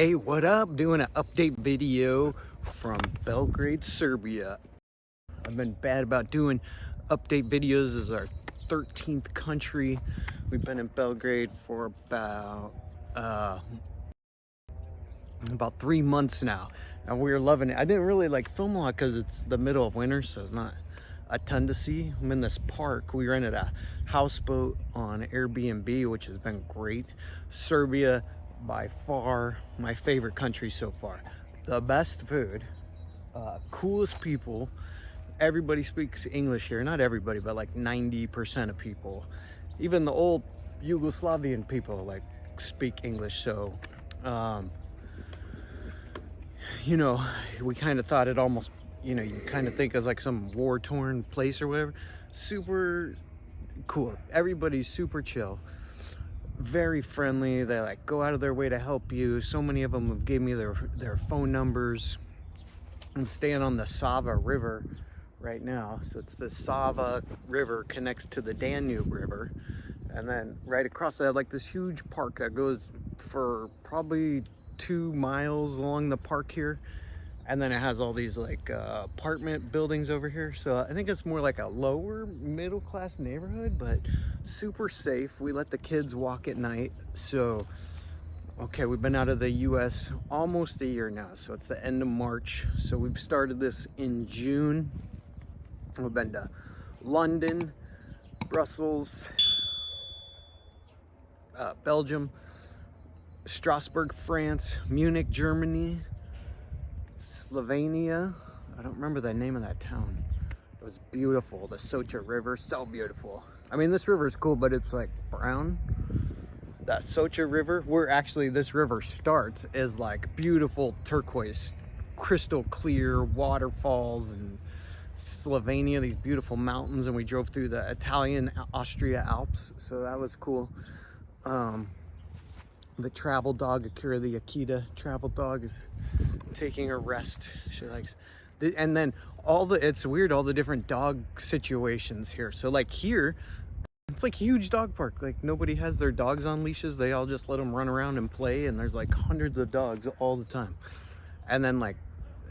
Hey, what up? Doing an update video from Belgrade, Serbia. I've been bad about doing update videos. This is our 13th country. We've been in Belgrade for about 3 months now, and we're loving it. I didn't really film a lot because it's the middle of winter, so it's not a ton to see. I'm in this park. We rented a houseboat on Airbnb, which has been great. Serbia, by far my favorite country so far. The best food, coolest people. Everybody speaks English here. Not everybody, but like 90% of people. Even the old Yugoslavian people speak English. So you know, we kind of thought it almost, you kind of think as like some war-torn place or whatever. Super cool. Everybody's super chill, very friendly. They go out of their way to help you. So many of them have gave me their phone numbers. I'm staying on the Sava River right now. So it's the Sava River connects to the Danube River. And then right across that, this huge park that goes for probably 2 miles along the park here. And then it has all these apartment buildings over here. So I think it's more like a lower middle class neighborhood, but super safe. We let the kids walk at night. So, okay, we've been out of the US almost a year now. So it's the end of March. So we've started this in June. We've been to London, Brussels, Belgium, Strasbourg, France, Munich, Germany, Slovenia. I don't remember the name of that town. It was beautiful. The Socha River, so beautiful. I mean, this river is cool, but it's brown. That Socha River, where actually this river starts, is beautiful turquoise, crystal clear waterfalls, and Slovenia, these beautiful mountains. And we drove through the Italian Austria Alps, so that was cool. The travel dog, Akira the Akita travel dog, is taking a rest. She likes, and then it's weird, all the different dog situations here. So here, it's huge dog park. Nobody has their dogs on leashes. They all just let them run around and play. And there's hundreds of dogs all the time. And then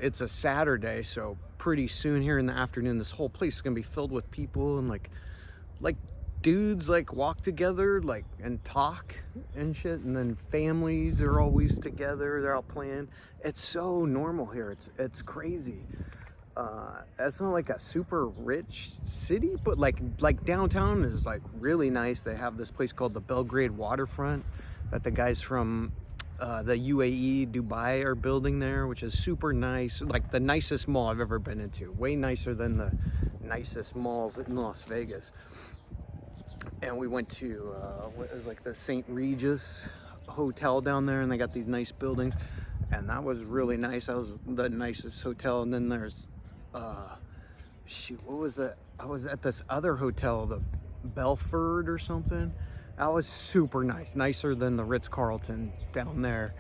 it's a Saturday, so pretty soon here in the afternoon, this whole place is gonna be filled with people and dudes walk together and talk and shit, and then families are always together. They're all playing. It's so normal here. It's crazy. It's not a super rich city, but downtown is really nice. They have this place called the Belgrade Waterfront that the guys from the UAE, Dubai, are building there, which is super nice. The nicest mall I've ever been into. Way nicer than the nicest malls in Las Vegas. And we went to what was the St. Regis Hotel down there, and they got these nice buildings, and that was really nice. That was the nicest hotel. And then there's shoot, what was that? I was at this other hotel, the Belford or something. That was super nice, nicer than the Ritz-Carlton down there.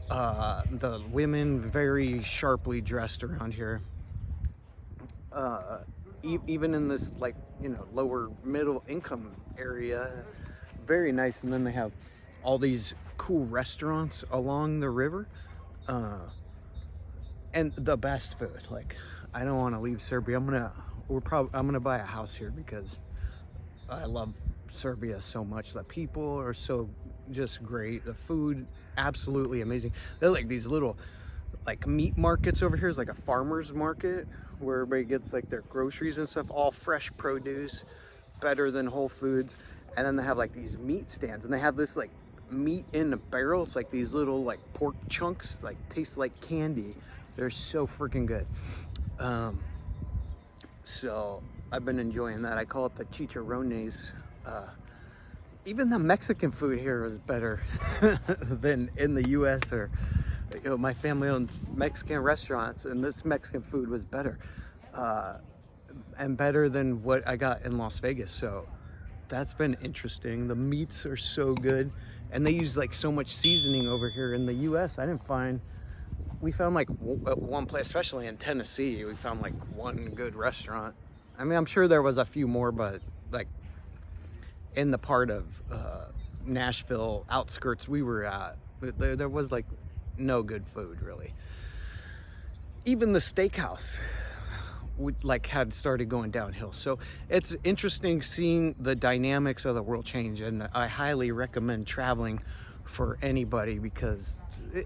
The women very sharply dressed around here. Even in this lower middle income area, very nice. And then they have all these cool restaurants along the river, and the best food. I don't want to leave Serbia. I'm gonna buy a house here because I love Serbia so much. The people are so just great. The food, absolutely amazing. They're these little meat markets over here. It's a farmer's market where everybody gets their groceries and stuff, all fresh produce, better than Whole Foods. And then they have these meat stands, and they have this meat in a barrel. It's these little pork chunks, taste like candy. They're so freaking good. So I've been enjoying that. I call it the chicharrones. Even the Mexican food here is better than in the US. Or my family owns Mexican restaurants, and this Mexican food was better, and better than what I got in Las Vegas. So that's been interesting. The meats are so good, and they use so much seasoning over here. In the US, we found one place, especially in Tennessee, we found one good restaurant. I mean, I'm sure there was a few more, but in the part of Nashville outskirts we were at, there was no good food really. Even the steakhouse had started going downhill. So it's interesting seeing the dynamics of the world change, and I highly recommend traveling for anybody because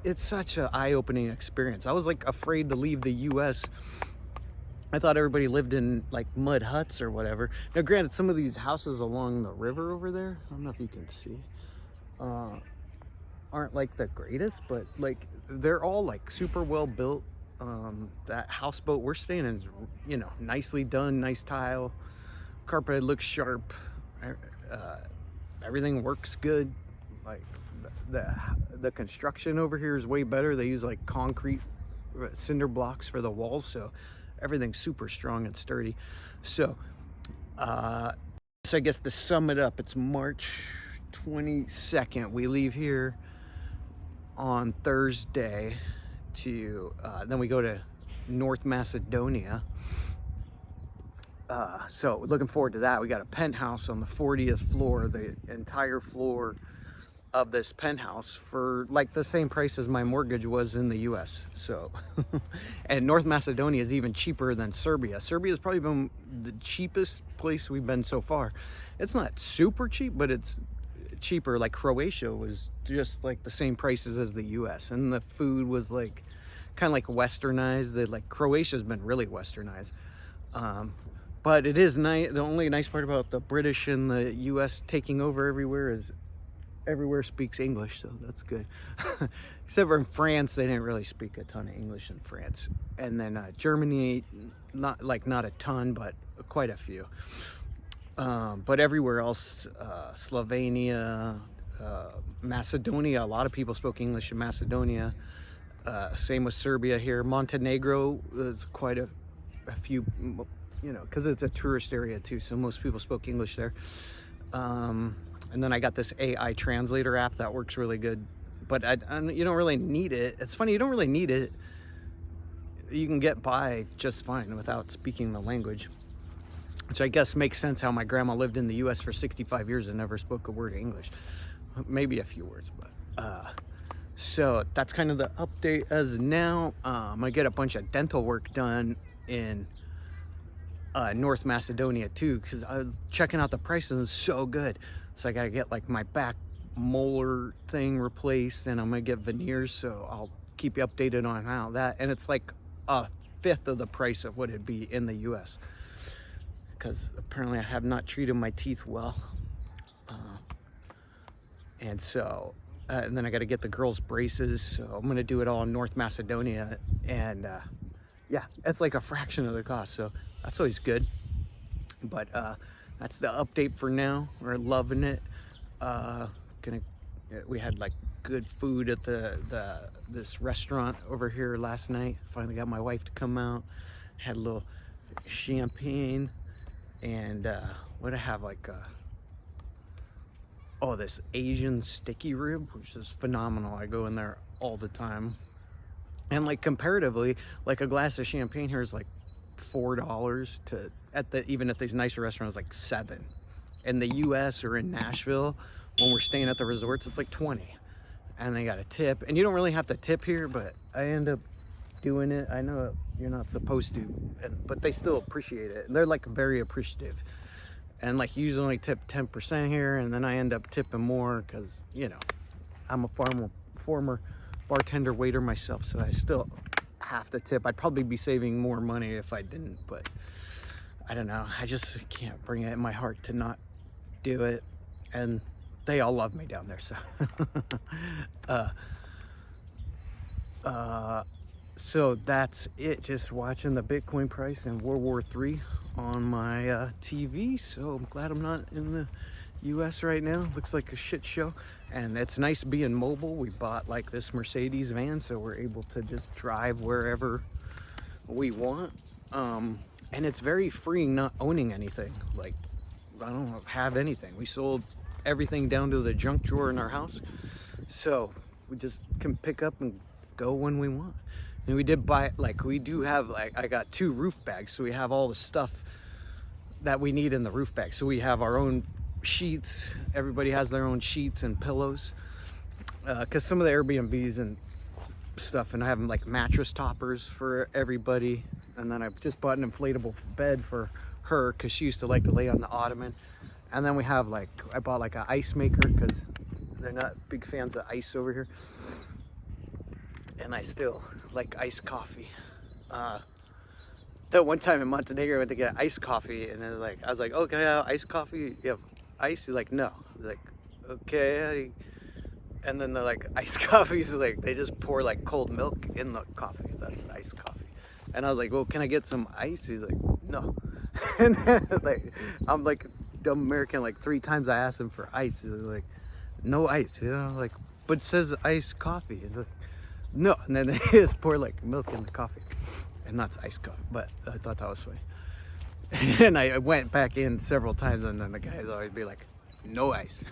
it's such an eye-opening experience. I was like afraid to leave the US. I thought everybody lived in like mud huts or whatever. Now granted, some of these houses along the river over there, I don't know if you can see, aren't like the greatest, but like they're all like super well built. That houseboat we're staying in is, you know, nicely done, nice tile, carpet looks sharp, everything works good. Like the construction over here is way better. They use like concrete cinder blocks for the walls, so everything's super strong and sturdy. So I guess to sum it up, it's March 22nd. We leave here on Thursday to then we go to North Macedonia. So looking forward to that. We got a penthouse on the 40th floor, the entire floor of this penthouse for like the same price as my mortgage was in the US. So and North Macedonia is even cheaper than Serbia. Serbia has probably been the cheapest place we've been so far. It's not super cheap, but it's cheaper. Like Croatia was just like the same prices as the US, and the food was like kind of like westernized. Like Croatia's been really westernized, but it is nice. The only nice part about the British and the US taking over everywhere is everywhere speaks English, so that's good. Except for in France, they didn't really speak a ton of English in France. And then Germany, not a ton, but quite a few. But everywhere else, Slovenia, Macedonia, a lot of people spoke English in Macedonia. Same with Serbia here. Montenegro is quite a few, you know, because it's a tourist area too, so most people spoke English there. And then I got this AI translator app that works really good, but you don't really need it. It's funny, you don't really need it. You can get by just fine without speaking the language, which I guess makes sense how my grandma lived in the US for 65 years and never spoke a word of English. Maybe a few words, but so that's kind of the update as now. I'm gonna get a bunch of dental work done in North Macedonia too, because I was checking out the prices and it's so good. So I gotta get like my back molar thing replaced, and I'm gonna get veneers, so I'll keep you updated on how that, and it's like a fifth of the price of what it'd be in the US, because apparently I have not treated my teeth well. And so and then I got to get the girls braces, so I'm gonna do it all in North Macedonia, and yeah, it's like a fraction of the cost, so that's always good. But that's the update for now. We're loving it. We had like good food at this restaurant over here last night. Finally got my wife to come out. Had a little champagne, and what I have like this Asian sticky rib, which is phenomenal. I go in there all the time, and like comparatively, like a glass of champagne here is like $4 to even at these nicer restaurants like $7. In the US or in Nashville, when we're staying at the resorts, it's like 20, and they got a tip, and you don't really have to tip here, but I end up doing it. I know you're not supposed to, but they still appreciate it, and they're like very appreciative. And like usually only tip 10% here, and then I end up tipping more because, you know, I'm a former bartender waiter myself, so I still have to tip. I'd probably be saving more money if I didn't, but I don't know. I just can't bring it in my heart to not do it. And they all love me down there, so. So that's it. Just watching the Bitcoin price and World War III on my TV. So I'm glad I'm not in the US right now. Looks like a shit show. And it's nice being mobile. We bought like this Mercedes van, so we're able to just drive wherever we want. And it's very freeing not owning anything. Like, I don't have anything. We sold everything down to the junk drawer in our house. So we just can pick up and go when we want. And we did buy, like, we do have, like, I got 2 roof bags, so we have all the stuff that we need in the roof bag. So we have our own sheets. Everybody has their own sheets and pillows. Because some of the Airbnbs and stuff, and I have like mattress toppers for everybody. And then I just bought an inflatable bed for her because she used to like to lay on the ottoman. And then we have like, I bought like an ice maker because they're not big fans of ice over here. And I still like iced coffee. That one time in Montenegro, I went to get iced coffee, and I was like, oh, can I have iced coffee? You have ice? He's like, no. He's like, okay. And then they're like, iced coffee is like, they just pour like cold milk in the coffee. That's iced coffee. And I was like, well, can I get some ice? He's like, no. And then like, I'm like dumb American, like 3 times I asked him for ice. He's like, no ice, you know, like, but it says iced coffee. He's like, no. And then they just pour like milk in the coffee. And that's iced coffee, but I thought that was funny. And I went back in several times, and then the guys always be like, no ice.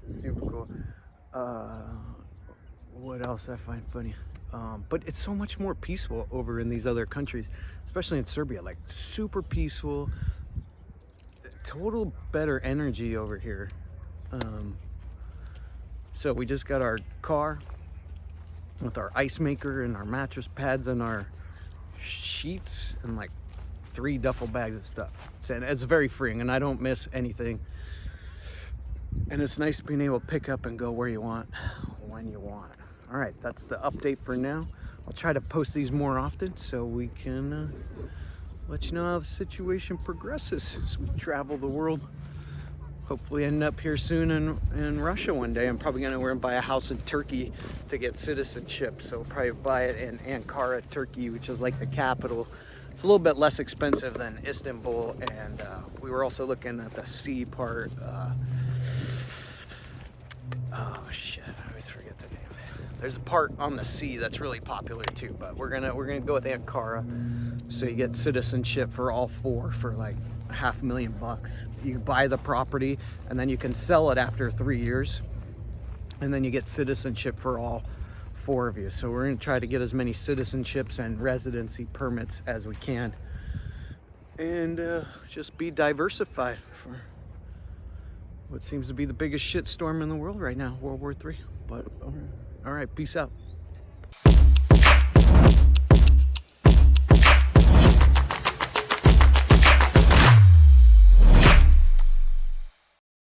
Super cool. What else I find funny? But it's so much more peaceful over in these other countries, especially in Serbia, like super peaceful, total better energy over here. So we just got our car with our ice maker and our mattress pads and our sheets and like 3 duffel bags of stuff. And it's very freeing, and I don't miss anything. And it's nice being able to pick up and go where you want, when you want. All right, that's the update for now. I'll try to post these more often so we can let you know how the situation progresses as we travel the world. Hopefully end up here soon in Russia one day. I'm probably gonna buy a house in Turkey to get citizenship. So we'll probably buy it in Ankara, Turkey, which is like the capital. It's a little bit less expensive than Istanbul, and we were also looking at the sea part. Oh shit, I always forget the name. There's a part on the sea that's really popular too, but we're gonna go with Ankara. So you get citizenship for all 4 for like $500,000. You buy the property, and then you can sell it after 3 years, and then you get citizenship for all 4 of you. So we're going to try to get as many citizenships and residency permits as we can, and just be diversified for what seems to be the biggest shitstorm in the world right now, World War III. But all right, peace out.